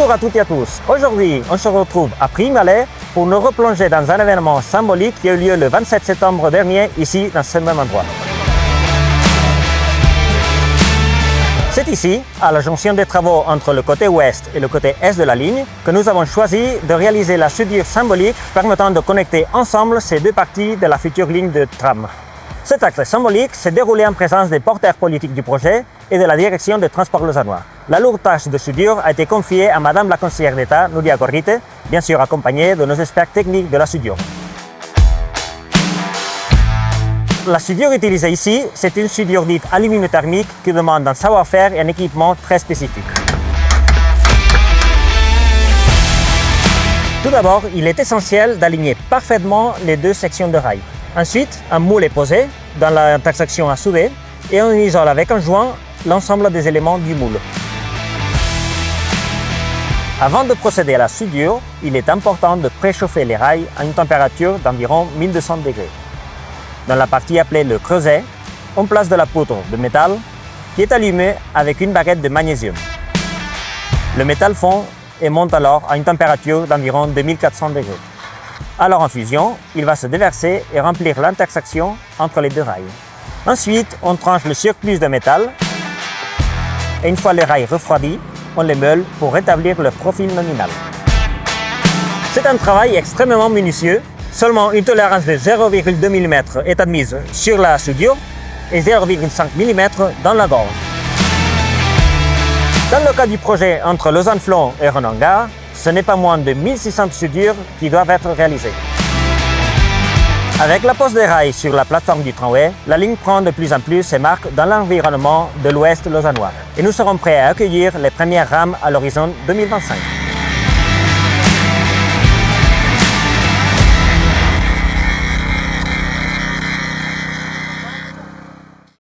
Bonjour à toutes et à tous. Aujourd'hui, on se retrouve à Prix-Malais pour nous replonger dans un événement symbolique qui a eu lieu le 27 septembre dernier, ici, dans ce même endroit. C'est ici, à la jonction des travaux entre le côté ouest et le côté est de la ligne, que nous avons choisi de réaliser la soudure symbolique permettant de connecter ensemble ces deux parties de la future ligne de tram. Cet acte symbolique s'est déroulé en présence des porteurs politiques du projet et de la direction des transports lausannois. La lourde tâche de soudure a été confiée à Madame la conseillère d'État, Nuria Gorrite, bien sûr accompagnée de nos experts techniques de la soudure. La soudure utilisée ici, c'est une soudure dite alumino-thermique qui demande un savoir-faire et un équipement très spécifique. Tout d'abord, il est essentiel d'aligner parfaitement les deux sections de rail. Ensuite, un moule est posé dans l'intersection à souder et on isole avec un joint l'ensemble des éléments du moule. Avant de procéder à la soudure, il est important de préchauffer les rails à une température d'environ 1200 degrés. Dans la partie appelée le creuset, on place de la poudre de métal qui est allumée avec une baguette de magnésium. Le métal fond et monte alors à une température d'environ 2400 degrés. Alors en fusion, il va se déverser et remplir l'intersection entre les deux rails. Ensuite, on tranche le surplus de métal et une fois les rails refroidis, on les meule pour rétablir le profil nominal. C'est un travail extrêmement minutieux. Seulement une tolérance de 0,2 mm est admise sur la soudure et 0,5 mm dans la gorge. Dans le cas du projet entre Lausanne-Flon et Renan-Gare, ce n'est pas moins de 1600 soudures qui doivent être réalisées. Avec la pose des rails sur la plateforme du tramway, la ligne prend de plus en plus ses marques dans l'environnement de l'ouest lausannois et nous serons prêts à accueillir les premières rames à l'horizon 2025.